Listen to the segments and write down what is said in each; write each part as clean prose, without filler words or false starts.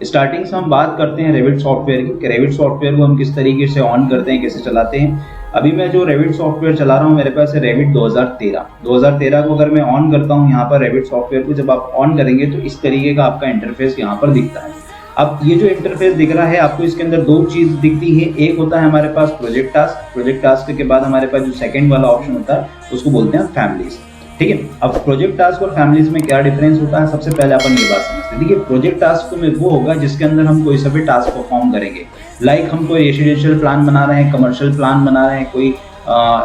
Starting से हम बात करते हैं रेविट सॉफ्टवेयर की, रेविट सॉफ्टवेयर को हम किस तरीके से ऑन करते हैं, कैसे चलाते हैं। अभी मैं जो रेविट सॉफ्टवेयर चला रहा हूँ मेरे पास है रेविट 2013 को अगर मैं ऑन करता हूँ यहाँ पर रेविट सॉफ्टवेयर को, जब आप ऑन करेंगे तो इस तरीके का आपका इंटरफेस यहाँ पर दिखता है। अब ये जो इंटरफेस दिख रहा है आपको, इसके अंदर दो चीज दिखती है। एक होता है हमारे पास प्रोजेक्ट टास्क, प्रोजेक्ट टास्क के बाद हमारे पास जो सेकंड वाला ऑप्शन होता है उसको बोलते हैं फैमिलीज। ठीक है, अब प्रोजेक्ट टास्क और फैमिलीज में क्या डिफरेंस होता है, सबसे पहले अपन ये बात समझते हैं। देखिए, प्रोजेक्ट टास्क में वो होगा जिसके अंदर हम कोई सा भी टास्क परफॉर्म करेंगे। लाइक हम कोई रेसिडेंशियल प्लान बना रहे हैं, कमर्शियल प्लान बना रहे हैं, कोई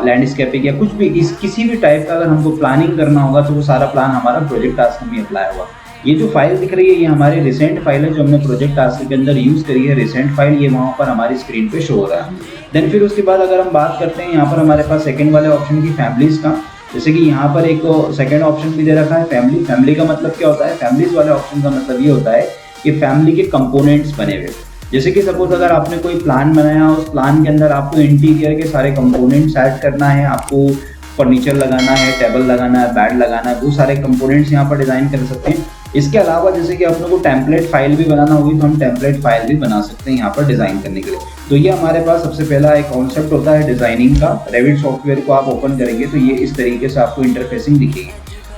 लैंडस्केपिंग या कुछ भी इस किसी भी टाइप का अगर हमको प्लानिंग करना होगा तो वो सारा प्लान हमारा प्रोजेक्ट टास्क में अप्लाई होगा। ये जो फाइल दिख रही है ये हमारी रिसेंट फाइल है जो हमने प्रोजेक्ट टास्क के अंदर यूज करी है। रिसेंट फाइल ये वहाँ पर हमारी स्क्रीन पे शो हो रहा है। देन फिर उसके बाद अगर हम बात करते हैं यहाँ पर हमारे पास सेकंड वाले ऑप्शन की फैमिलीज का, जैसे कि यहाँ पर एक सेकंड ऑप्शन भी दे रखा है फैमिली। फैमिली का मतलब क्या होता है, फैमिलीज वाले ऑप्शन का मतलब ये होता है कि फैमिली के कंपोनेंट्स बने हुए। जैसे कि सपोज अगर आपने कोई प्लान बनाया, उस प्लान के अंदर आपको इंटीरियर के सारे कंपोनेंट्स ऐड करना है, आपको फर्नीचर लगाना है, टेबल लगाना है, बेड लगाना है, वो सारे कंपोनेंट्स यहाँ पर डिजाइन कर सकते हैं। इसके अलावा जैसे कि अपने को टेम्पलेट फाइल भी बनाना होगी तो हम टेम्पलेट फाइल भी बना सकते हैं यहाँ पर डिजाइन करने के लिए। तो ये हमारे पास सबसे पहला एक कॉन्सेप्ट होता है डिजाइनिंग का। रेविट सॉफ्टवेयर को आप ओपन करेंगे तो ये इस तरीके से आपको इंटरफेसिंग दिखेगी।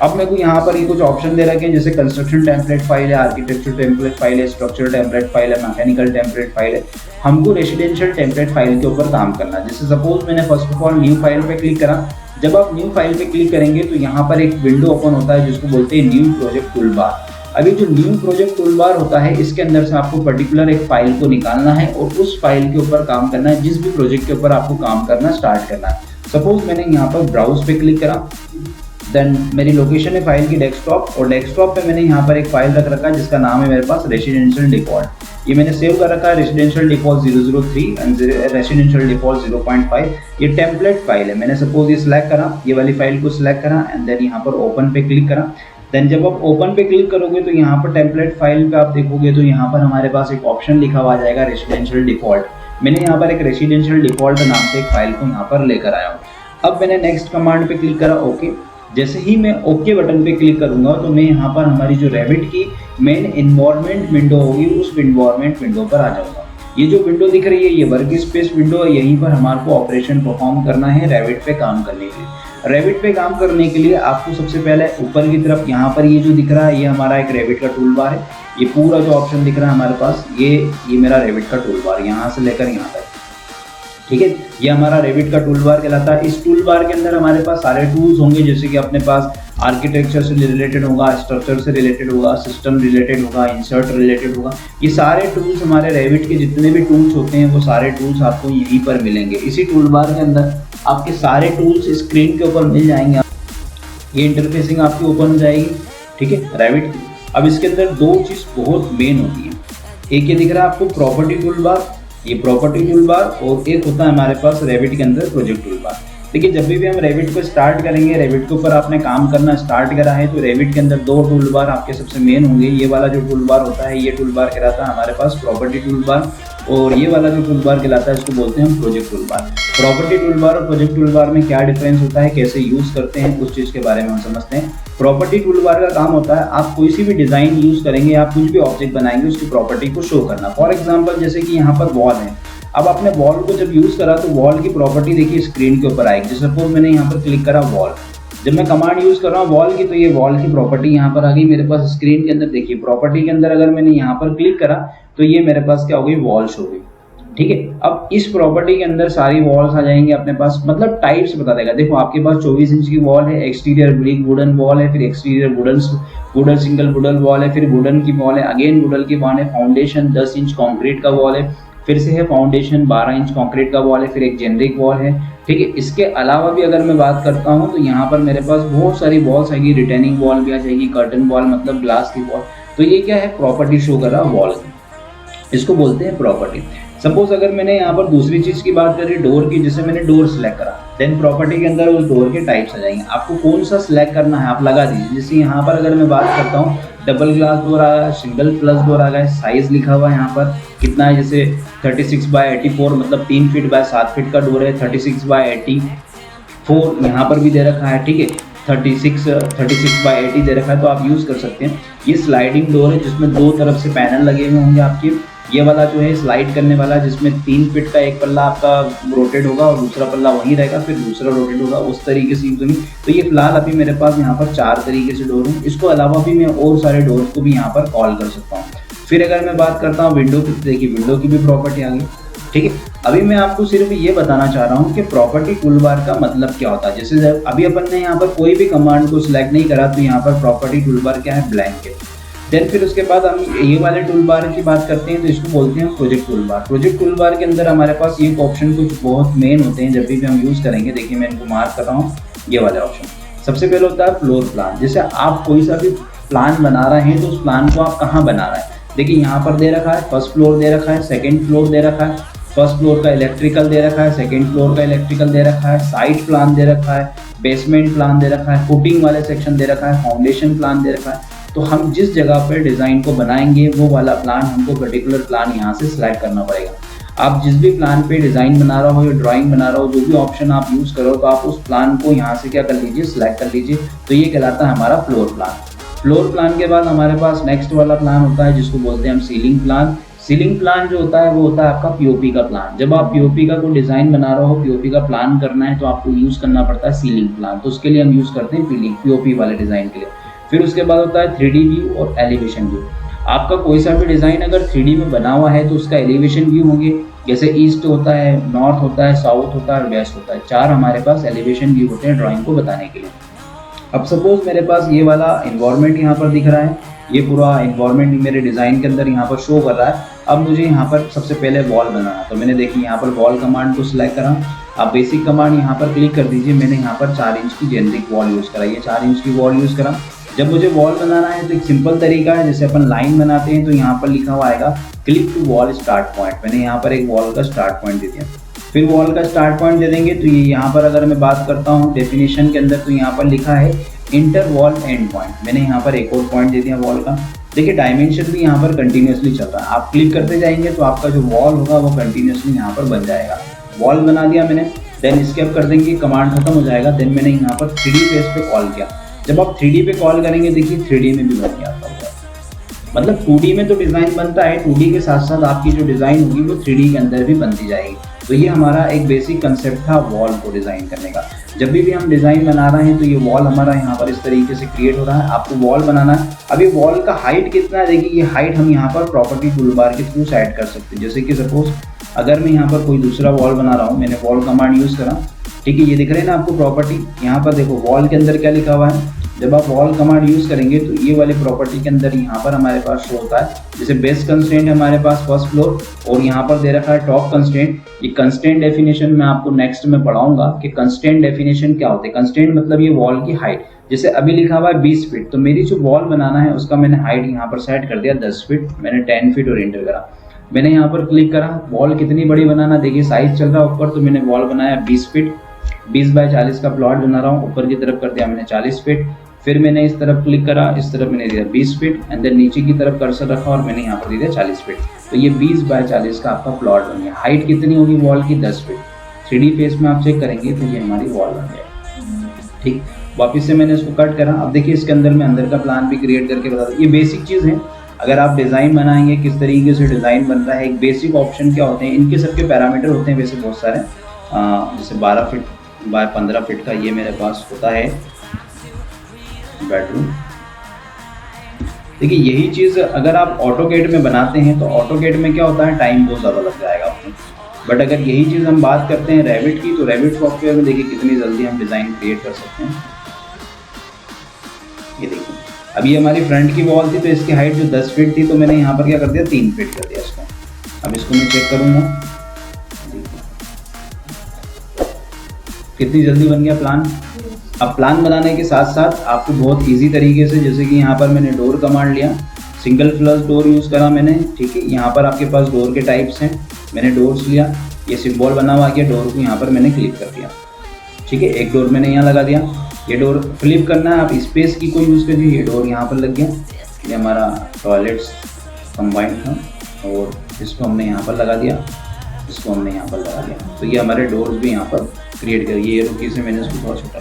अब मेरे को यहाँ पर ये कुछ ऑप्शन दे रखे हैं, जैसे कंस्ट्रक्शन टेम्पलेट फाइल है, आर्किटेक्चर टेम्पलेट फाइल है, स्ट्रक्चर टेम्पलेट फाइल है, मैकेनिकल टेम्पलेट फाइल है। हमको रेसिडेंशियल टेम्पलेट फाइल के ऊपर काम करना है। जैसे सपोज मैंने first of all new file पे क्लिक करा। जब आप न्यू फाइल पे क्लिक करेंगे तो यहाँ पर एक विंडो ओपन होता है जिसको बोलते हैं न्यू प्रोजेक्ट टूलबार। अभी जो न्यू प्रोजेक्ट टूलबार होता है इसके अंदर से आपको पर्टिकुलर एक फाइल को निकालना है और उस फाइल के ऊपर काम करना है, जिस भी प्रोजेक्ट के ऊपर आपको काम करना स्टार्ट करना है। सपोज मैंने यहाँ पर ब्राउज पे क्लिक करा, देन मेरी लोकेशन है फाइल की डेस्कटॉप, और डेस्कटॉप पे मैंने यहाँ पर एक फाइल रख रखा है जिसका नाम है मेरे पास रेसिडेंशियल डिफॉल्ट। ये मैंने सेव कर रखा है residential default 003 and residential default 0.5। ये टेम्पलेट फाइल है। मैंने सपोज ये सिलेक्ट करा, ये वाली फाइल को सिलेक्ट करा एंड देन यहाँ पर ओपन पे क्लिक करा। देन जब आप ओपन पे क्लिक करोगे तो यहाँ पर टेम्पलेट फाइल पे आप देखोगे तो यहाँ पर हमारे पास एक ऑप्शन लिखा हुआ आ जाएगा रेसिडेंशियल डिफॉल्ट। मैंने यहाँ पर एक रेसिडेंशियल डिफॉल्ट नाम से एक फाइल को यहाँ पर लेकर आया हूँ। अब मैंने नेक्स्ट कमांड पे क्लिक करा, ओके। जैसे ही मैं ओके बटन पे क्लिक करूंगा तो मैं यहाँ पर हमारी जो रेविट की मेन इन्वायरमेंट विंडो होगी उस इन्वायरमेंट विंडो पर आ जाऊंगा। ये जो विंडो दिख रही है ये वर्क स्पेस विंडो है। यहीं पर हमारे को ऑपरेशन परफॉर्म करना है रेविट पे काम करने के लिए। रेविट पे काम करने के लिए आपको सबसे पहले ऊपर की तरफ यहाँ पर ये जो दिख रहा है ये हमारा एक रेविट का टूल बार है। ये पूरा जो ऑप्शन दिख रहा है हमारे पास ये मेरा रेविट का टूल बार, यहाँ से लेकर यहाँ तक, ठीक है। ये हमारा रेविट का टूल बार कहलाता है। इस टूल बार के अंदर हमारे पास सारे टूल्स होंगे, जैसे कि अपने पास आर्किटेक्चर से रिलेटेड होगा, स्ट्रक्चर से रिलेटेड होगा, सिस्टम रिलेटेड होगा, इंसर्ट रिलेटेड होगा। ये सारे टूल्स हमारे रेविट के जितने भी टूल्स होते हैं वो सारे टूल्स आपको यहीं पर मिलेंगे। इसी टूल बार के अंदर आपके सारे टूल्स स्क्रीन के ऊपर मिल जाएंगे। ये इंटरफेसिंग आपकी ओपन हो जाएगी, ठीक है, रेविट की। अब इसके अंदर दो चीज़ बहुत मेन होती है। एक ये दिख रहा है आपको प्रॉपर्टी टूल बार, ये प्रॉपर्टी टूल बार, और एक होता है हमारे पास रेविट के अंदर प्रोजेक्ट टूल बार। देखिए, जब भी हम रेविट को स्टार्ट करेंगे, रेविट के ऊपर आपने काम करना स्टार्ट करा है तो रेविट के अंदर दो टूल बार आपके सबसे मेन होंगे। ये वाला जो टूल बार होता है ये टूल बार कहलाता है हमारे पास प्रॉपर्टी टूल बार, और ये वाला जो टूल बार कहलाता है इसको बोलते हैं हम project tool bar. Property tool bar और प्रोजेक्ट टूल बार में क्या डिफरेंस होता है, कैसे यूज करते हैं, उस चीज़ के बारे में हम समझते हैं। प्रॉपर्टी टूल बार का काम होता है आप कोई सी भी डिजाइन यूज करेंगे, आप कुछ भी ऑब्जेक्ट बनाएंगे उसकी प्रॉपर्टी को शो करना। फॉर एग्जाम्पल जैसे कि यहाँ पर वॉल है। अब आपने वॉल को जब यूज करा तो वॉल की प्रॉपर्टी देखिए स्क्रीन के ऊपर आएगी। जैसे सपोज मैंने यहाँ पर क्लिक करा वॉल, जब मैं कमांड यूज कर रहा हूँ वॉल की तो ये वॉल की प्रॉपर्टी यहाँ पर आ गई मेरे पास स्क्रीन के अंदर। देखिए प्रॉपर्टी के अंदर अगर मैंने यहाँ पर क्लिक करा तो ये मेरे पास क्या हो गई, वॉल शो हुई, ठीक है। अब इस प्रॉपर्टी के अंदर सारी वॉल्स आ जाएंगे अपने पास, मतलब टाइप्स बता देगा। देखो आपके पास 24 इंच की वॉल है, एक्सटीरियर ब्रिक वुडन वॉल है, फिर exterior wooden single wooden wall है, फिर वुडन की वॉल है, अगेन वुडन की वॉल है, फाउंडेशन 10 इंच कॉन्क्रीट का वॉल है, फिर से है फाउंडेशन 12 इंच कॉन्क्रीट का वॉल है, फिर एक जेनरिक वॉल है, ठीक है। इसके अलावा भी अगर मैं बात करता हूँ तो यहाँ पर मेरे पास बहुत सारी वॉल्स आएगी, रिटेनिंग वॉल भी आ जाएगी, कर्टन वॉल मतलब ग्लास की वॉल। तो ये क्या है, प्रॉपर्टी शो कर रहा है वॉल की, इसको बोलते हैं प्रॉपर्टी। सपोज अगर मैंने यहाँ पर दूसरी चीज की बात करी डोर की, जैसे मैंने डोर सिलेक्ट करा, देन प्रॉपर्टी के अंदर उस डोर के टाइप्स आ जाएंगे। आपको कौन सा सिलेक्ट करना है आप लगा दीजिए। जैसे यहाँ पर अगर मैं बात करता हूँ डबल ग्लास डोर आ गया, सिंगल प्लस डोर आ गया, साइज लिखा हुआ है यहाँ पर कितना है, जैसे 36/84 मतलब 3 फीट बाय 7 फीट का डोर है, 36/84 यहाँ पर भी दे रखा है, ठीक है। 36x80 दे रखा है, तो आप यूज़ कर सकते हैं। ये स्लाइडिंग डोर है जिसमें दो तरफ से पैनल लगे हुए होंगे आपके। ये वाला जो है स्लाइड करने वाला, जिसमें 3 फीट का एक पल्ला आपका रोटेट होगा और दूसरा पल्ला वहीं रहेगा, फिर दूसरा रोटेट होगा, उस तरीके से यूज होगी। तो ये फिलहाल अभी मेरे पास यहाँ पर 4 तरीके से डोर हैं। इसको अलावा भी मैं और सारे डोर्स को भी यहाँ पर कॉल कर सकता हूँ। फिर अगर मैं बात करता हूँ विंडो की, देखिए विंडो की भी प्रॉपर्टी आ गई, ठीक है। अभी मैं आपको सिर्फ ये बताना चाह रहा हूँ कि प्रॉपर्टी टूलबार का मतलब क्या होता है। जैसे अभी अपन ने यहाँ पर कोई भी कमांड को सिलेक्ट नहीं करा, तो यहाँ पर प्रॉपर्टी टूलबार क्या है, ब्लैंक है। देन फिर उसके बाद हम ये वाले टूलबार की बात करते हैं, तो इसको बोलते हैं प्रोजेक्ट टूलबार। प्रोजेक्ट टूलबार के अंदर हमारे पास ये ऑप्शन कुछ बहुत मेन होते हैं, जब भी हम यूज़ करेंगे। देखिए मैं इनको मार्क कर रहा हूँ, ये वाले ऑप्शन। सबसे पहले होता है फ्लोर प्लान। जैसे आप कोई सा भी प्लान बना रहे हैं, तो उस प्लान को आप कहाँ बना रहे हैं। देखिए यहाँ पर दे रखा है फर्स्ट फ्लोर दे रखा है, सेकेंड फ्लोर दे रखा है, फर्स्ट फ्लोर का इलेक्ट्रिकल दे रखा है, सेकंड फ्लोर का इलेक्ट्रिकल दे रखा है, साइड प्लान दे रखा है, बेसमेंट प्लान दे रखा है, फुटिंग वाले सेक्शन दे रखा है, फाउंडेशन प्लान दे रखा है। तो हम जिस जगह पर डिज़ाइन को बनाएंगे वो वाला प्लान, हमको पर्टिकुलर प्लान यहाँ से सिलेक्ट करना पड़ेगा। आप जिस भी प्लान पे डिज़ाइन बना रहा हो या ड्राइंग बना रहा हो, जो भी ऑप्शन आप यूज़ करो, तो आप उस प्लान को यहाँ से क्या कर लीजिए, सिलेक्ट कर लीजिए। तो ये कहलाता है हमारा फ्लोर प्लान। फ्लोर प्लान के बाद हमारे पास नेक्स्ट वाला प्लान होता है जिसको बोलते हैं हम सीलिंग प्लान। सीलिंग प्लान जो होता है वो होता है आपका पीओपी का प्लान। जब आप पीओपी का कोई डिज़ाइन बना रहे हो, पीओपी का प्लान करना है, तो आपको यूज़ करना पड़ता है सीलिंग प्लान। तो उसके लिए हम यूज़ करते हैं पीओपी वाले डिज़ाइन के लिए। फिर उसके बाद होता है 3D व्यू और एलिवेशन व्यू। आपका कोई सा भी डिज़ाइन अगर 3D में बना हुआ है, तो उसका एलिवेशन व्यू होंगे। जैसे ईस्ट होता है, नॉर्थ होता है, साउथ होता है और वेस्ट होता है। 4 हमारे पास एलिवेशन व्यू होते हैं ड्राइंग को बताने के लिए। अब सपोज मेरे पास ये वाला इन्वायरमेंट यहाँ पर दिख रहा है, ये पूरा इन्वायरमेंट मेरे डिज़ाइन के अंदर यहाँ पर शो कर रहा है। अब मुझे यहाँ पर सबसे पहले वॉल बनाना, तो मैंने देखिए यहाँ पर वॉल कमांड को सिलेक्ट करा। आप बेसिक कमांड यहाँ पर क्लिक कर दीजिए। मैंने यहाँ पर 4 इंच की जेनरिक वॉल यूज़ करा, ये 4 इंच की वॉल यूज़ करा। जब मुझे वॉल बनाना है तो एक सिंपल तरीका है, जैसे अपन लाइन बनाते हैं तो यहाँ पर लिखा हुआ आएगा click to wall start point. मैंने यहाँ पर एक वॉल का स्टार्ट पॉइंट दे दिया। फिर वॉल का स्टार्ट पॉइंट दे देंगे तो ये यहाँ पर अगर मैं बात करता हूँ डेफिनेशन के अंदर, तो यहाँ पर लिखा है इंटर वॉल एंड पॉइंट। मैंने यहाँ पर एक और पॉइंट दे दिया वॉल का। देखिए डायमेंशन भी यहाँ पर कंटिन्यूसली चल रहा है। आप क्लिक करते जाएंगे तो आपका जो वॉल होगा वो कंटिन्यूसली यहाँ पर बन जाएगा। वॉल बना दिया मैंने, देन स्केप कर देंगे, कमांड खत्म हो जाएगा। देन मैंने यहाँ पर 3D बेस पे कॉल किया। जब आप 3D पे कॉल करेंगे, देखिए 3D में भी बन गया आपका। मतलब 2D में तो डिज़ाइन बनता है, 2D के साथ साथ आपकी जो डिज़ाइन होगी वो 3D के अंदर भी बनती जाएगी। तो ये हमारा एक बेसिक कंसेप्ट था वॉल को डिज़ाइन करने का। जब भी हम डिज़ाइन बना रहे हैं तो ये वॉल हमारा यहाँ पर इस तरीके से क्रिएट हो रहा है। आपको वॉल बनाना है। अभी वॉल का हाइट कितना है, देखिए ये हाइट हम यहाँ पर प्रॉपर्टी टूलबार के थ्रू सेट कर सकते हैं। जैसे कि सपोज अगर मैं यहाँ पर कोई दूसरा वॉल बना रहा हूँ, मैंने वॉल कमांड यूज़ करा, ठीक है। ये दिख रहे हैं ना आपको प्रॉपर्टी, यहाँ पर देखो वॉल के अंदर क्या लिखा हुआ है। जब आप वॉल कमांड यूज़ करेंगे तो ये वाले प्रॉपर्टी के अंदर यहाँ पर हमारे पास शो होता है। जैसे बेस कंस्ट्रेंट हमारे पास फर्स्ट फ्लोर, और यहाँ पर दे रखा है टॉप कंस्ट्रेंट। ये कंस्ट्रेंट डेफिनेशन मैं आपको नेक्स्ट में पढ़ाऊंगा कि कंस्ट्रेंट डेफिनेशन क्या होते हैं। कंस्ट्रेंट मतलब ये वॉल की हाइट। जैसे अभी लिखा हुआ है 20 फीट, तो मेरी जो वॉल बनाना है उसका मैंने हाइट यहाँ पर सेट कर दिया 10 फीट। मैंने 10 फीट और एंटर करा। मैंने यहाँ पर क्लिक करा, वॉल कितनी बड़ी बनाना, देखिए साइज चल रहा है ऊपर, तो मैंने वॉल बनाया 20 फीट। 20 बाय 40 का प्लॉट बना रहा हूँ, ऊपर की तरफ कर दिया मैंने 40 फीट। फिर मैंने इस तरफ क्लिक करा, इस तरफ मैंने दिया 20 फीट, एंड देन नीचे की तरफ कर्सर रखा और मैंने यहाँ पर दिया 40 फीट। तो ये 20 बाय 40 का आपका प्लॉट बन गया। हाइट कितनी होगी वॉल की, 10 फीट। 3D फेस में आप चेक करेंगे तो ये हमारी वॉल बन गया। ठीक, वापस से मैंने इसको कट करा। अब देखिए इसके अंदर मैं अंदर का प्लान भी क्रिएट करके बता दूँ। ये बेसिक चीज़ है। अगर आप डिज़ाइन बनाएंगे, किस तरीके से डिज़ाइन बन रहा है, एक बेसिक ऑप्शन क्या होते हैं, इनके सबके पैरामीटर होते हैं वैसे बहुत सारे। जैसे 12 फीट बाय 15 फीट का ये मेरे पास होता है बेडरूम। देखिए यही चीज़ अगर आप ऑटोकैड में बनाते हैं तो ऑटोकैड में क्या होता है, टाइम बहुत ज़्यादा लग जाएगा आपको। बट अगर यही चीज़ हम बात करते हैं रेविट की, तो रेविट सॉफ्टवेयर में देखिए कितनी जल्दी हम डिज़ाइन क्रिएट कर सकते हैं। ये देखिए अभी हमारी फ्रंट की वॉल थी तो इसकी हाइट जो 10 फीट थी, तो मैंने यहाँ पर क्या कर दिया, 3 फीट कर दिया इसको। अब इसको मैं चेक करूँगा, कितनी जल्दी बन गया प्लान। अब प्लान बनाने के साथ साथ आपको बहुत इजी तरीके से, जैसे कि यहाँ पर मैंने डोर कमांड लिया, सिंगल फ्लश डोर यूज़ करा मैंने, ठीक है। यहाँ पर आपके पास डोर के टाइप्स हैं, मैंने डोर्स लिया, ये सिंबल बना हुआ गया, डोर को यहाँ पर मैंने क्लिक कर दिया, ठीक है। एक डोर मैंने यहाँ लगा दिया। ये डोर फ्लिप करना है, आप स्पेस की को यूज़ करिए। ये डोर यहाँ पर लग गया। ये हमारा टॉयलेट्स कंबाइंड था और इसको हमने यहाँ पर लगा दिया, इसको हमने यहाँ पर लगा दिया। तो ये हमारे डोर्स भी यहाँ पर क्रिएट करिए। ये रुकी से मैंने इसको थोड़ा छोटा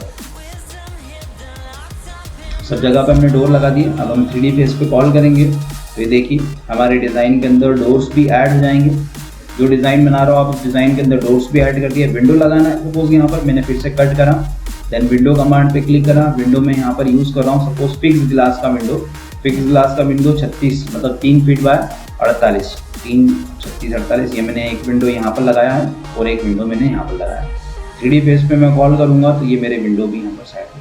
सब जगह पे हमने डोर लगा दिए। अब हम 3D फेस पे कॉल करेंगे तो ये देखिए हमारे डिज़ाइन के अंदर डोर्स भी ऐड हो जाएंगे। जो डिज़ाइन बना रहा हो आप उस डिज़ाइन के अंदर डोर्स भी ऐड कर दिए। विंडो लगाना है सपोज, यहाँ पर मैंने फिर से कट करा, देन विंडो कमांड पे क्लिक करा। विंडो में यहाँ पर यूज़ कर रहा हूँ सपोज फिक्स ग्लास का विंडो। फिक्स ग्लास का विंडो 36 मतलब 3 फीट बाय 48, 3 36 48, ये मैंने एक विंडो यहाँ पर लगाया है और एक विंडो मैंने यहाँ पर लगाया है। 3D फेस पे मैं कॉल करूँगा तो ये मेरे विंडो भी यहाँ पर सेट हो।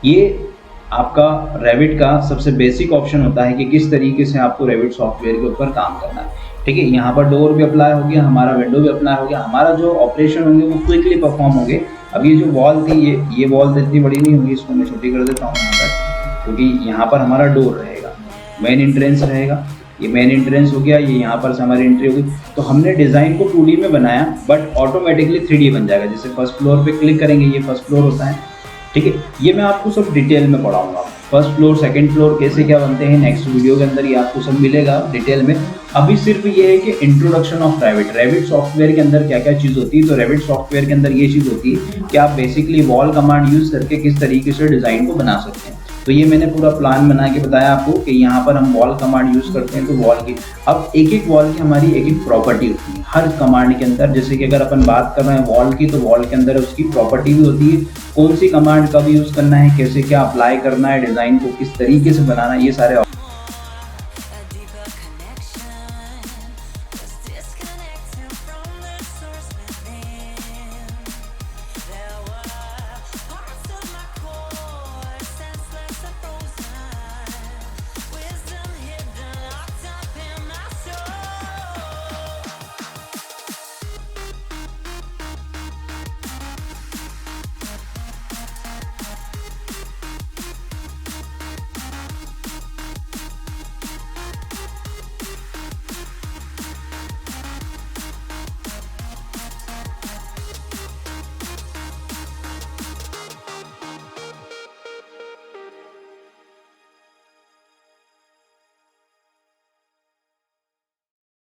ये आपका रेविट का सबसे बेसिक ऑप्शन होता है कि किस तरीके से आपको रेविट सॉफ्टवेयर के ऊपर काम करना है। ठीक है, यहाँ पर डोर भी अप्लाई हो गया, हमारा विंडो भी अप्लाई हो गया, हमारा जो ऑपरेशन होंगे वो क्विकली परफॉर्म होंगे। अब ये जो वॉल थी ये वॉल तो इतनी बड़ी नहीं होगी, इसको मैं छोटी कर देता हूँ यहाँ पर, क्योंकि यहाँ पर हमारा डोर रहेगा, मेन एंट्रेंस रहेगा। ये मेन एंट्रेंस हो गया, ये यहाँ पर से हमारी एंट्री होगी। तो हमने डिज़ाइन को 2D में बनाया बट ऑटोमेटिकली 3D बन जाएगा। जैसे फर्स्ट फ्लोर पे क्लिक करेंगे, ये फर्स्ट फ्लोर होता है। ठीक है, ये मैं आपको सब डिटेल में पढ़ाऊंगा, फर्स्ट फ्लोर सेकंड फ्लोर कैसे क्या बनते हैं नेक्स्ट वीडियो के अंदर, ये आपको सब मिलेगा डिटेल में। अभी सिर्फ ये है कि इंट्रोडक्शन ऑफ रेविट सॉफ्टवेयर के अंदर क्या क्या चीज़ होती है। तो रेविट सॉफ्टवेयर के अंदर ये चीज़ होती है कि आप बेसिकली वॉल कमांड यूज़ करके किस तरीके से डिज़ाइन को बना सकते हैं। तो ये मैंने पूरा प्लान बना के बताया आपको कि यहाँ पर हम वॉल कमांड यूज़ करते हैं। तो वॉल की अब एक एक वॉल की हमारी एक एक प्रॉपर्टी होती है हर कमांड के अंदर। जैसे कि अगर अपन बात कर रहे हैं वॉल की, तो वॉल के अंदर उसकी प्रॉपर्टी भी होती है, कौन सी कमांड कब यूज़ करना है, कैसे क्या अप्लाई करना है, डिज़ाइन को किस तरीके से बनाना है, ये सारे